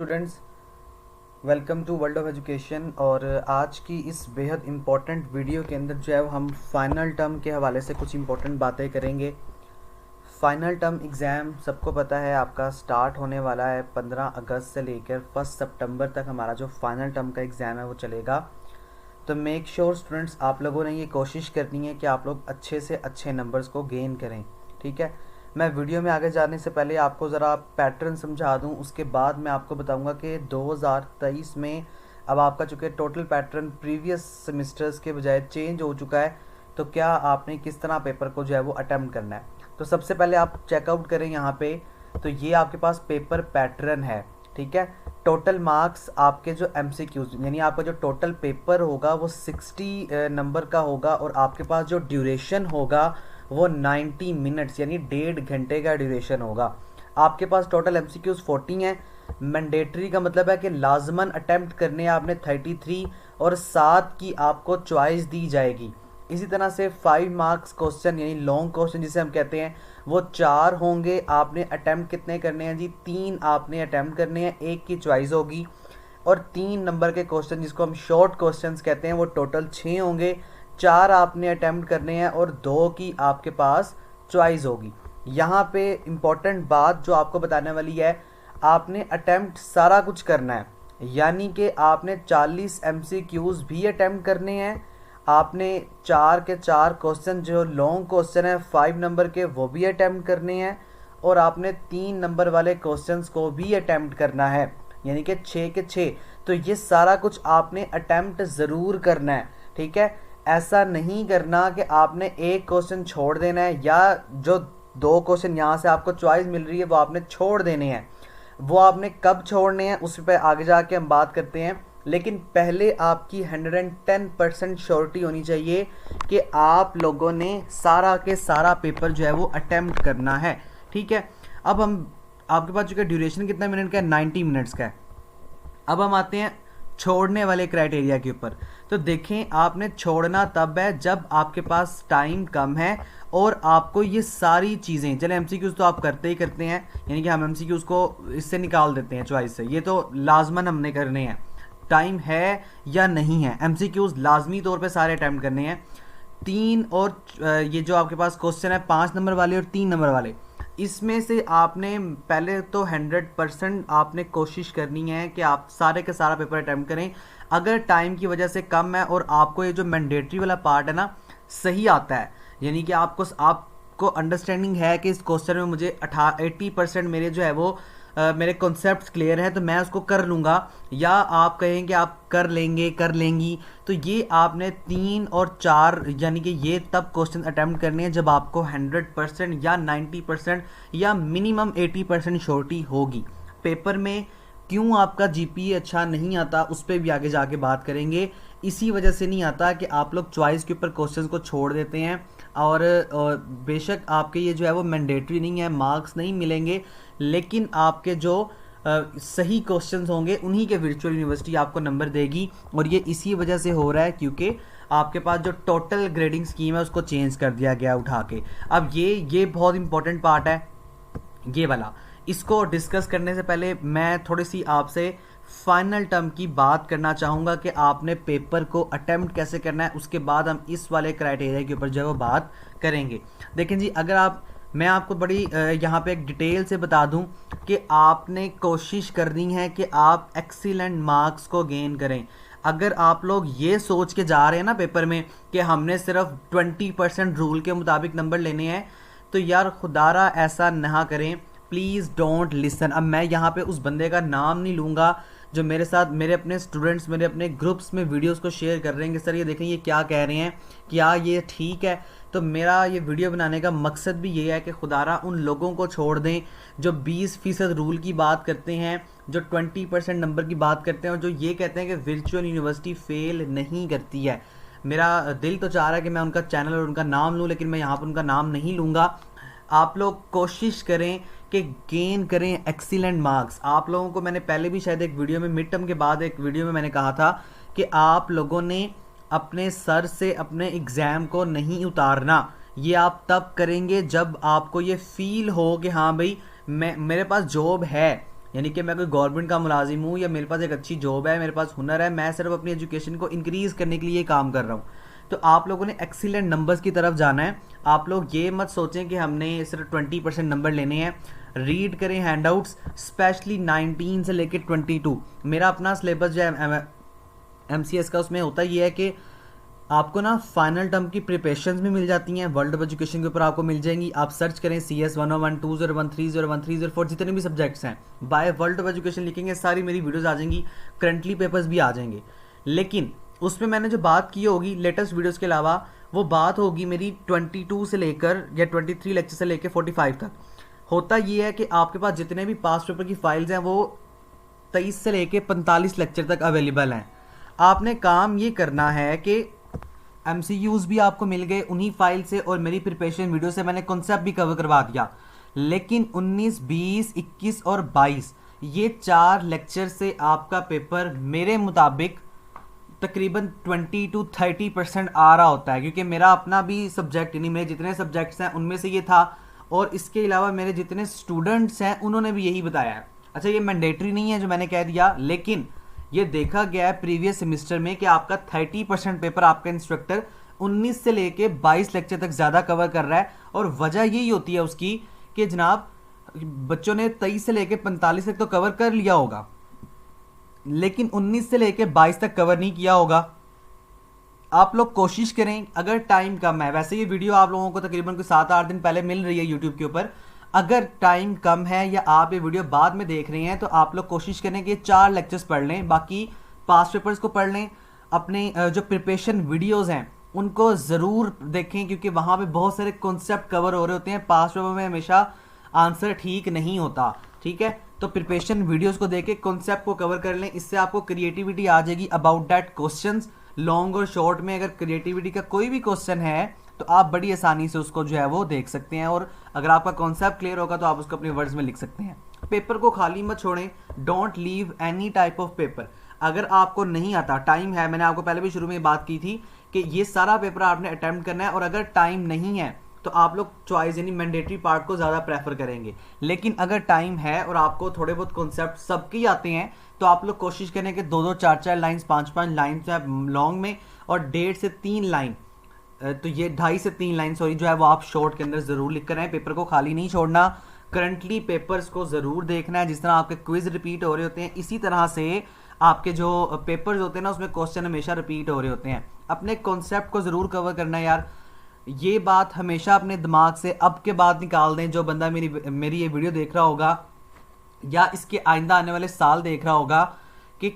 Students, welcome to world of education. और आज की इस बेहद इम्पॉर्टेंट वीडियो के अंदर जो है वो हम फाइनल टर्म के हवाले से कुछ इम्पॉर्टेंट बातें करेंगे। फाइनल टर्म एग्ज़ाम सबको पता है आपका स्टार्ट होने वाला है 15 अगस्त से लेकर 1 सितंबर तक। हमारा जो फाइनल टर्म का एग्ज़ाम है वो चलेगा। तो मेक श्योर स्टूडेंट्स, आप लोगों ने ये कोशिश करनी है कि आप लोग अच्छे से अच्छे नंबर्स को गेन करें। ठीक है, मैं वीडियो में आगे जाने से पहले आपको ज़रा पैटर्न समझा दूं, उसके बाद मैं आपको बताऊंगा कि 2023 में अब आपका चूँकि टोटल पैटर्न प्रीवियस सेमिस्टर्स के बजाय चेंज हो चुका है, तो क्या आपने किस तरह पेपर को जो है वो अटैम्प्ट करना है। तो सबसे पहले आप चेकआउट करें यहाँ पे, तो ये आपके पास पेपर पैटर्न है। ठीक है, टोटल मार्क्स आपके जो एमसीक्यूज यानी आपका जो टोटल पेपर होगा वो 60 नंबर का होगा, और आपके पास जो ड्यूरेशन होगा वो 90 मिनट्स यानी 1.5 घंटे का ड्यूरेशन होगा। आपके पास टोटल एमसीक्यूज 40 हैं। मैंडेटरी का मतलब है कि लाजमन अटेम्प्ट करने हैं आपने 33, और 7 की आपको चॉइस दी जाएगी। इसी तरह से 5 मार्क्स क्वेश्चन यानी लॉन्ग क्वेश्चन जिसे हम कहते हैं वो 4 होंगे। आपने अटेम्प्ट कितने करने हैं जी? 3 आपने अटेम्प्ट करने हैं, 1 की चॉइस होगी। और 3 नंबर के क्वेश्चन जिसको हम शॉर्ट क्वेश्चंस कहते हैं वो टोटल 6 होंगे। 4 आपने अटेम्प्ट करने हैं और 2 की आपके पास चॉइस होगी। यहाँ पे इम्पॉर्टेंट बात जो आपको बताने वाली है, आपने अटेम्प्ट सारा कुछ करना है, यानी कि आपने 40 एमसीक्यूज भी अटेम्प्ट करने हैं। आपने 4 के 4 क्वेश्चन जो लॉन्ग क्वेश्चन है 5 नंबर के वो भी अटेम्प्ट करने हैं, और आपने 3 नंबर वाले क्वेश्चंस को भी अटेम्प्ट करना है, यानी कि 6 के 6। तो ये सारा कुछ आपने अटेम्प्ट ज़रूर करना है। ठीक है, ऐसा नहीं करना कि आपने एक क्वेश्चन छोड़ देना है, या जो 2 क्वेश्चन यहाँ से आपको चॉइस मिल रही है वो आपने छोड़ देने हैं। वो आपने कब छोड़ने हैं उस पर आगे जाके हम बात करते हैं, लेकिन पहले आपकी 110% श्योरिटी होनी चाहिए कि आप लोगों ने सारा के सारा पेपर जो है वो अटेम्प्ट करना है। ठीक है, अब हम आपके पास जो ड्यूरेशन कितना मिनट का है? 90 मिनट्स का है। अब हम आते हैं छोड़ने वाले क्राइटेरिया के ऊपर। तो देखें, आपने छोड़ना तब है जब आपके पास टाइम कम है और आपको ये सारी चीज़ें, चले एमसीक्यूज तो आप करते ही करते हैं, यानी कि हम एमसीक्यूज को इससे निकाल देते हैं चॉइस से, ये तो लाजमन हमने करने हैं। टाइम है या नहीं है, एमसीक्यूज लाजमी तौर पे सारे अटैम्प्ट करने हैं। 3 और ये जो आपके पास क्वेश्चन है 5 नंबर वाले और 3 नंबर वाले, इसमें से आपने पहले तो 100% आपने कोशिश करनी है कि आप सारे का सारा पेपर अटैम्प्ट करें। अगर टाइम की वजह से कम है और आपको ये जो मैंडेटरी वाला पार्ट है ना सही आता है, यानी कि आपको अंडरस्टैंडिंग है कि इस क्वेश्चन में मुझे 80% मेरे जो है वो मेरे कॉन्सेप्ट्स क्लियर हैं तो मैं उसको कर लूँगा, या आप कहें कि आप कर लेंगे कर लेंगी, तो ये आपने 3 और 4 यानी कि ये तब क्वेश्चन अटैम्प्ट करने हैं जब आपको 100% या 90% या मिनिमम 80% श्योरिटी होगी। पेपर में क्यों आपका जीपीए अच्छा नहीं आता उस पर भी आगे जाके बात करेंगे। इसी वजह से नहीं आता कि आप लोग चॉइस के ऊपर क्वेश्चंस को छोड़ देते हैं, और बेशक आपके ये जो है वो मैंडेटरी नहीं है, मार्क्स नहीं मिलेंगे, लेकिन आपके जो सही क्वेश्चंस होंगे उन्हीं के वर्चुअल यूनिवर्सिटी आपको नंबर देगी। और ये इसी वजह से हो रहा है क्योंकि आपके पास जो टोटल ग्रेडिंग स्कीम है उसको चेंज कर दिया गया उठा के। अब ये बहुत इंपॉर्टेंट पार्ट है ये वाला। इसको डिस्कस करने से पहले मैं थोड़ी सी आपसे फाइनल टर्म की बात करना चाहूँगा कि आपने पेपर को अटेम्प्ट कैसे करना है, उसके बाद हम इस वाले क्राइटेरिया के ऊपर जो है वो बात करेंगे। देखें जी, अगर मैं आपको बड़ी यहाँ पे एक डिटेल से बता दूं कि आपने कोशिश करनी है कि आप एक्सीलेंट मार्क्स को गेन करें। अगर आप लोग ये सोच के जा रहे हैं ना पेपर में कि हमने सिर्फ 20% रूल के मुताबिक नंबर लेने हैं, तो यार खुदारा ऐसा ना करें, प्लीज़ डोंट लिसन। अब मैं यहाँ पे उस बंदे का नाम नहीं लूँगा जो मेरे साथ मेरे अपने स्टूडेंट्स मेरे अपने ग्रुप्स में वीडियोस को शेयर कर रहे हैं कि सर ये देखें ये क्या कह रहे हैं, क्या ये ठीक है। तो मेरा ये वीडियो बनाने का मकसद भी ये है कि खुदारा उन लोगों को छोड़ दें जो 20% रूल की बात करते हैं, जो 20% नंबर की बात करते हैं, और जो ये कहते हैं कि वर्चुअल यूनिवर्सिटी फेल नहीं करती है। मेरा दिल तो चाह रहा है कि मैं उनका चैनल और उनका नाम लूँ, लेकिन मैं यहाँ पर उनका नाम नहीं लूँगा। आप लोग कोशिश करें कि गेन करें एक्सीलेंट मार्क्स। आप लोगों को मैंने पहले भी शायद एक वीडियो में मिड टर्म के बाद एक वीडियो में मैंने कहा था कि आप लोगों ने अपने सर से अपने एग्ज़ाम को नहीं उतारना। ये आप तब करेंगे जब आपको ये फील हो कि हाँ भाई मेरे पास जॉब है, यानी कि मैं कोई गवर्नमेंट का मुलाजिम हूँ या मेरे पास एक अच्छी जॉब है, मेरे पास हुनर है, मैं सिर्फ अपनी एजुकेशन को इंक्रीज़ करने के लिए काम कर रहा हूँ। तो आप लोगों ने एक्सीलेंट नंबर्स की तरफ जाना है। आप लोग ये मत सोचें कि हमने सिर्फ 20% नंबर लेने हैं। रीड करें हैंडआउट्स, स्पेशली 19 से लेकर 22। मेरा अपना सिलेबस जो है MCS का, उसमें होता ये है कि आपको ना फाइनल टर्म की प्रिपरेशंस भी मिल जाती हैं, वर्ल्ड ऑफ एजुकेशन के ऊपर आपको मिल जाएंगी। आप सर्च करें CS 101, 201, 301, 304, जितने भी सब्जेक्ट्स हैं बाय वर्ल्ड ऑफ एजुकेशन लिखेंगे, सारी मेरी वीडियोस आ जाएंगी, करंटली पेपर्स भी आ जाएंगे। लेकिन उसमें मैंने जो बात की होगी लेटेस्ट वीडियोस के अलावा, वो बात होगी मेरी 22 से लेकर या 23 लेक्चर से लेकर 45 तक। होता ये है कि आपके पास जितने भी पास्ट पेपर की फाइल्स हैं वो 23 से लेकर 45 लेक्चर तक अवेलेबल हैं। आपने काम ये करना है कि MCQs भी आपको मिल गए उन्हीं फाइल से, और मेरी प्रिपरेशन वीडियो से मैंने कॉन्सेप्ट भी कवर करवा दिया। लेकिन 19, 20, 21 और 22 ये 4 लेक्चर से आपका पेपर मेरे मुताबिक तकरीबन 20 to 30% आ रहा होता है, क्योंकि मेरा अपना भी सब्जेक्ट, यानी मेरे जितने सब्जेक्ट्स हैं उनमें से ये था, और इसके अलावा मेरे जितने स्टूडेंट्स हैं उन्होंने भी यही बताया है। अच्छा, ये मैंडेटरी नहीं है जो मैंने कह दिया, लेकिन ये देखा गया है प्रीवियस सेमेस्टर में कि आपका 30% पेपर आपका इंस्ट्रक्टर 19 से लेके 22 लेक्चर तक ज़्यादा कवर कर रहा है। और वजह यही होती है उसकी कि जनाब बच्चों ने 23 से लेके 45 तक तो कवर कर लिया होगा, लेकिन 19 से लेके 22 तक कवर नहीं किया होगा। आप लोग कोशिश करें, अगर टाइम कम है, वैसे ये वीडियो आप लोगों को तकरीबन कोई 7-8 दिन पहले मिल रही है यूट्यूब के ऊपर, अगर टाइम कम है या आप ये वीडियो बाद में देख रहे हैं तो आप लोग कोशिश करें कि 4 लेक्चर्स पढ़ लें, बाकी पास्ट पेपर्स को पढ़ लें। अपने जो प्रिपरेशन वीडियोस हैं उनको ज़रूर देखें, क्योंकि वहाँ पे बहुत सारे कॉन्सेप्ट कवर हो रहे होते हैं। पास्ट पेपर में हमेशा आंसर ठीक नहीं होता, ठीक है। तो प्रिपरेशन वीडियोस को देख के कॉन्सेप्ट को कवर कर लें, इससे आपको क्रिएटिविटी आ जाएगी अबाउट दैट क्वेश्चंस। लॉन्ग और शॉर्ट में अगर क्रिएटिविटी का कोई भी क्वेश्चन है तो आप बड़ी आसानी से उसको जो है वो देख सकते हैं, और अगर आपका कॉन्सेप्ट क्लियर होगा तो आप उसको अपने वर्ड्स में लिख सकते हैं। पेपर को खाली मत छोड़ें, don't leave any type of paper. अगर आपको नहीं आता, टाइम है, मैंने आपको पहले भी शुरू में बात की थी कि ये सारा पेपर आपने अटेम्प्ट करना है, और अगर टाइम नहीं है तो आप लोग चॉइस यानी मैंडेटरी पार्ट को ज़्यादा प्रेफर करेंगे। लेकिन अगर टाइम है और आपको थोड़े बहुत कॉन्सेप्ट सबके आते हैं तो आप लोग कोशिश करें कि 2-2, 4-4 लाइन्स, 5-5 लाइन्स लॉन्ग में, और 1.5 से 3 लाइन, तो ये 2.5 से 3 लाइन सॉरी जो है वो आप शॉर्ट के अंदर ज़रूर लिख कर आए। पेपर को खाली नहीं छोड़ना, करंटली पेपर्स को ज़रूर देखना है। जिस तरह आपके क्विज रिपीट हो रहे होते हैं, इसी तरह से आपके जो पेपर्स होते हैं ना उसमें क्वेश्चन हमेशा रिपीट हो रहे होते हैं। अपने कॉन्सेप्ट को ज़रूर कवर करना है यार, ये बात हमेशा अपने दिमाग से अब के बाद निकाल दें। जो बंदा मेरी ये वीडियो देख रहा होगा या इसके आइंदा आने वाले साल देख रहा होगा कि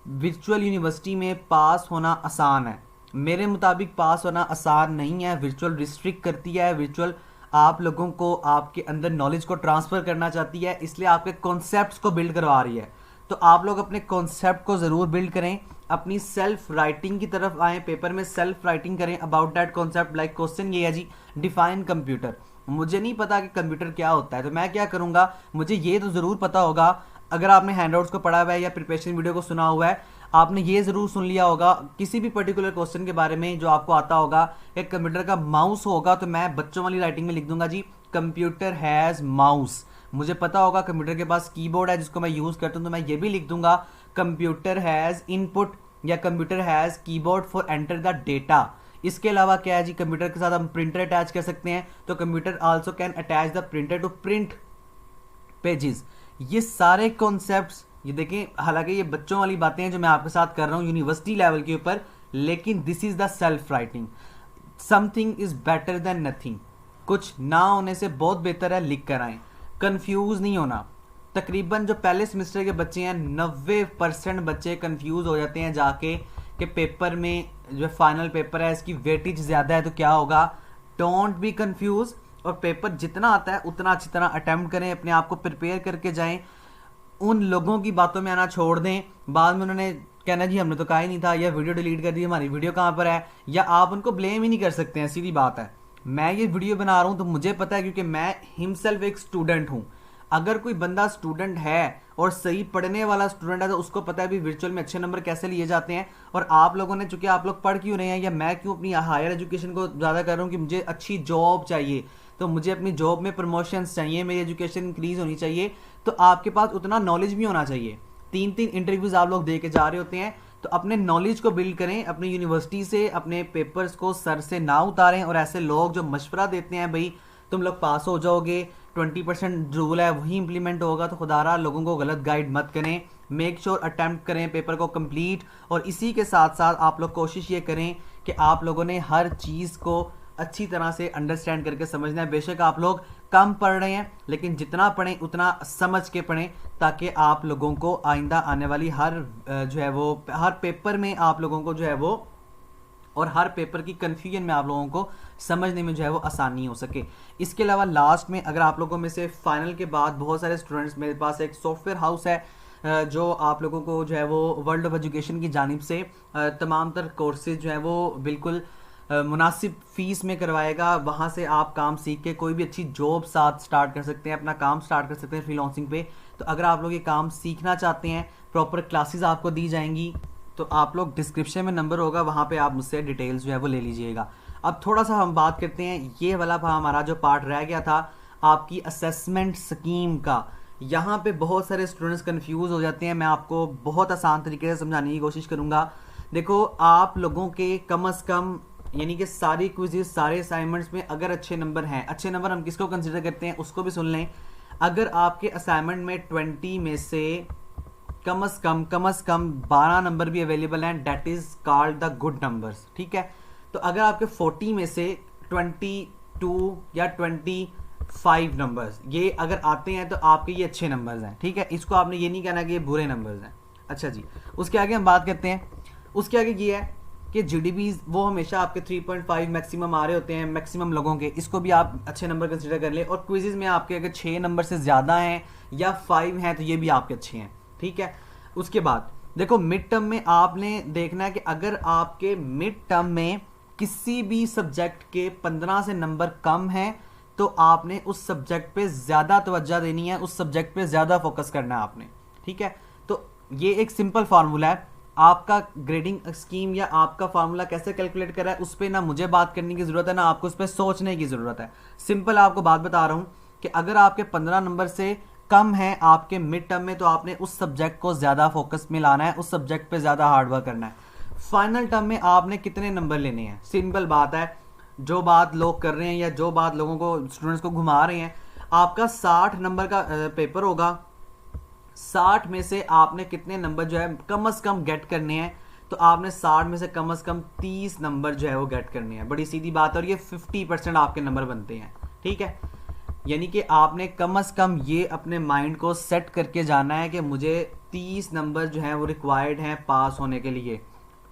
वर्चुअल यूनिवर्सिटी में पास होना आसान है, मेरे मुताबिक पास होना आसान नहीं है। वर्चुअल रिस्ट्रिक्ट करती है, वर्चुअल आप लोगों को आपके अंदर नॉलेज को ट्रांसफ़र करना चाहती है, इसलिए आपके कॉन्सेप्ट्स को बिल्ड करवा रही है। तो आप लोग अपने कॉन्सेप्ट को ज़रूर बिल्ड करें, अपनी सेल्फ राइटिंग की तरफ आएँ, पेपर में सेल्फ राइटिंग करें about that concept. Like question ये है जी, डिफाइन कंप्यूटर। मुझे नहीं पता कि कंप्यूटर क्या होता है, तो मैं क्या करूँगा, मुझे ये तो ज़रूर पता होगा, अगर आपने हैंडआउट्स को पढ़ा हुआ है या प्रिपरेशन वीडियो को सुना हुआ है, आपने ये ज़रूर सुन लिया होगा किसी भी पर्टिकुलर क्वेश्चन के बारे में जो आपको आता होगा। एक कंप्यूटर का माउस होगा, तो मैं बच्चों वाली राइटिंग में लिख दूंगा जी, कंप्यूटर हैज़ माउस। मुझे पता होगा कंप्यूटर के पास कीबोर्ड है जिसको मैं यूज़ करता हूँ, तो मैं ये भी लिख दूंगा कंप्यूटर हैज़ इनपुट या computer has keyboard for enter the data. इसके अलावा क्या है जी, कंप्यूटर के साथ हम प्रिंटर अटैच कर सकते हैं, तो computer also can attach the printer to print pages. ये सारे कॉन्सेप्ट्स, ये देखें, हालांकि ये बच्चों वाली बातें हैं जो मैं आपके साथ कर रहा हूँ यूनिवर्सिटी लेवल के ऊपर, लेकिन this is the self writing. Something is better than nothing. कुछ ना होने से बहुत बेहतर है लिख कर आए, कंफ्यूज नहीं होना। तकरीबन जो पहले सेमेस्टर के बच्चे हैं 90% बच्चे कंफ्यूज हो जाते हैं जाके कि पेपर में जो फाइनल पेपर है इसकी वेटेज ज़्यादा है तो क्या होगा। डोंट बी कंफ्यूज, और पेपर जितना आता है उतना अच्छी तरह अटेम्प्ट करें, अपने आप को प्रिपेयर करके जाएं। उन लोगों की बातों में आना छोड़ दें, बाद में उन्होंने कहना जी हमने तो कहा ही नहीं था, या वीडियो डिलीट कर दी, हमारी वीडियो कहाँ पर है, या आप उनको ब्लेम ही नहीं कर सकते हैं। सीधी बात है, मैं ये वीडियो बना रहा हूँ तो मुझे पता है, क्योंकि मैं हिमसेल्फ एक स्टूडेंट हूँ। अगर कोई बंदा स्टूडेंट है और सही पढ़ने वाला स्टूडेंट है तो उसको पता है भी वर्चुअल में अच्छे नंबर कैसे लिए जाते हैं। और आप लोगों ने, चूंकि आप लोग पढ़ क्यों रहे हैं, या मैं क्यों अपनी हायर एजुकेशन को ज़्यादा कर रहा हूँ कि मुझे अच्छी जॉब चाहिए, तो मुझे अपनी जॉब में प्रमोशंस चाहिए, मेरी एजुकेशन इंक्रीज होनी चाहिए, तो आपके पास उतना नॉलेज भी होना चाहिए। 3-3 इंटरव्यूज आप लोग दे के जा रहे होते हैं, तो अपने नॉलेज को बिल्ड करें, अपनी यूनिवर्सिटी से अपने पेपर्स को सर से ना उतारें, और ऐसे लोग जो मशवरा देते हैं भाई तुम लोग पास हो जाओगे, 20% रूल है वही इंप्लीमेंट होगा, तो खुदारा लोगों को गलत गाइड मत करें। मेक श्योर अटेम्प्ट करें पेपर को कंप्लीट, और इसी के साथ साथ आप लोग कोशिश ये करें कि आप लोगों ने हर चीज़ को अच्छी तरह से अंडरस्टैंड करके समझना है। बेशक आप लोग कम पढ़ रहे हैं, लेकिन जितना पढ़ें उतना समझ के पढ़ें, ताकि आप लोगों को आइंदा आने वाली हर जो है वो हर पेपर में आप लोगों को जो है वो, और हर पेपर की कन्फ्यूजन में आप लोगों को समझने में जो है वो आसानी हो सके। इसके अलावा लास्ट में अगर आप लोगों में से फाइनल के बाद बहुत सारे स्टूडेंट्स, मेरे पास एक सॉफ्टवेयर हाउस है जो आप लोगों को जो है वो वर्ल्ड ऑफ एजुकेशन की जानिब से तमाम तर कोर्सेज जो है वो बिल्कुल मुनासिब फीस में करवाएगा। वहाँ से आप काम सीख के कोई भी अच्छी जॉब साथ स्टार्ट कर सकते हैं, अपना काम स्टार्ट कर सकते हैं फ्रीलांसिंग पे। तो अगर आप लोग ये काम सीखना चाहते हैं, प्रॉपर क्लासेस आपको दी जाएंगी, तो आप लोग डिस्क्रिप्शन में नंबर होगा, वहाँ पे आप मुझसे डिटेल्स जो है वो ले लीजिएगा। अब थोड़ा सा हम बात करते हैं, ये वाला हमारा जो पार्ट रह गया था आपकी असेसमेंट स्कीम का। यहाँ पे बहुत सारे स्टूडेंट्स कंफ्यूज हो जाते हैं, मैं आपको बहुत आसान तरीके से समझाने की कोशिश करूँगा। देखो, आप लोगों के कम से कम यानी कि सारी क्विज़ेस, सारे असाइनमेंट्स में अगर अच्छे नंबर हैं, अच्छे नंबर हम किसको कंसिडर करते हैं उसको भी सुन लें। अगर आपके असाइनमेंट में 20 में से कम से कम 12 नंबर भी अवेलेबल हैं, that is called the good numbers, ठीक है। तो अगर आपके 40 में से 22 या 25 नंबर्स ये अगर आते हैं, तो आपके ये अच्छे नंबर्स हैं, ठीक है। इसको आपने ये नहीं कहना कि ये बुरे नंबर्स हैं। अच्छा जी, उसके आगे हम बात करते हैं। उसके आगे ये है कि जीडीपी वो हमेशा आपके 3.5 मैक्सिमम आ रहे होते हैं मैक्सिमम लोगों के, इसको भी आप अच्छे नंबर कंसिडर कर लें। और क्विज़ेस में आपके अगर 6 नंबर से ज़्यादा हैं या 5 हैं, तो ये भी आपके अच्छे हैं, ठीक है। उसके बाद देखो, मिड टर्म में आपने देखना है कि अगर आपके मिड टर्म में किसी भी सब्जेक्ट के 15 से नंबर कम हैं, तो आपने उस सब्जेक्ट पे ज़्यादा तवज्जो देनी है, उस सब्जेक्ट पे ज़्यादा फोकस करना है आपने, ठीक है। तो ये एक सिंपल फार्मूला है। आपका ग्रेडिंग स्कीम या आपका फार्मूला कैसे कैलकुलेट करा है उस पर ना मुझे बात करने की ज़रूरत है, ना आपको उस पर सोचने की ज़रूरत है। सिंपल आपको बात बता रहा हूँ कि अगर आपके 15 नंबर से कम है आपके मिड टर्म में, तो आपने उस सब्जेक्ट को ज़्यादा फोकस में लाना है, उस सब्जेक्ट पे ज़्यादा हार्डवर्क करना है। फाइनल टर्म में आपने कितने नंबर लेने हैं, सिंपल बात है। जो बात लोग कर रहे हैं या जो बात लोगों को, स्टूडेंट्स को घुमा रहे हैं, आपका 60 नंबर का पेपर होगा, 60 में से आपने कितने नंबर जो है कम से कम गेट करने हैं, तो आपने 60 में से कम 30 नंबर जो है वो गेट करने हैं। बड़ी सीधी बात है, और ये 50% आपके नंबर बनते हैं, ठीक है। यानी कि आपने कम से कम ये अपने माइंड को सेट करके जाना है कि मुझे 30 नंबर जो है वो रिक्वायर्ड हैं पास होने के लिए।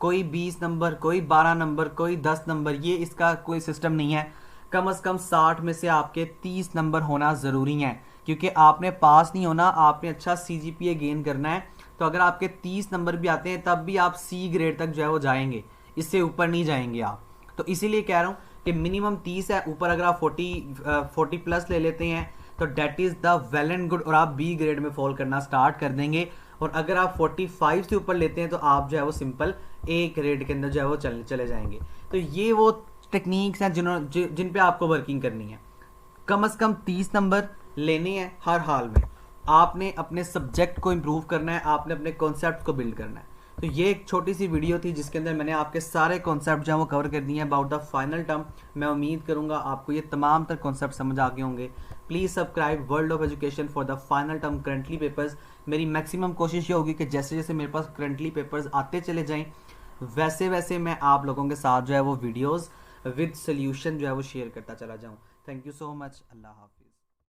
कोई 20 नंबर, कोई 12 नंबर, कोई 10 नंबर, ये इसका कोई सिस्टम नहीं है। कम से कम 60 में से आपके 30 नंबर होना ज़रूरी है, क्योंकि आपने पास नहीं होना, आपने अच्छा CGPA गेन करना है। तो अगर आपके 30 नंबर भी आते हैं, तब भी आप C ग्रेड तक जो है वो जाएंगे, इससे ऊपर नहीं जाएंगे आप। तो इसीलिए कह रहा हूँ कि मिनिमम 30 है, ऊपर अगर आप 40 प्लस ले लेते हैं, तो that is the well and good, और आप B ग्रेड में फॉल करना स्टार्ट कर देंगे। और अगर आप 45 से ऊपर लेते हैं, तो आप जो है वो सिंपल A ग्रेड के अंदर जो है वो चले जाएंगे। तो ये वो टेक्निक्स हैं जिन पे आपको वर्किंग करनी है। कम से कम 30 नंबर लेने हैं हर हाल में। आपने अपने सब्जेक्ट को इम्प्रूव करना है, आपने अपने कॉन्सेप्ट को बिल्ड करना है। तो ये एक छोटी सी वीडियो थी जिसके अंदर मैंने आपके सारे कॉन्सेप्ट जो है वो कवर कर दिए हैं अबाउट द फाइनल टर्म। मैं उम्मीद करूंगा आपको ये तमाम तर कॉन्सेप्ट समझ आ गए होंगे। Please subscribe world of education for the final term currently papers. मेरी मैक्सिमम कोशिश ये होगी कि जैसे जैसे मेरे पास करंटली पेपर्स आते चले जाएँ, वैसे वैसे मैं आप लोगों के साथ जो है वो वीडियोज़ विद सोल्यूशन जो है वो शेयर करता चला जाऊँ। Thank you so much. अल्लाह हाफिज़।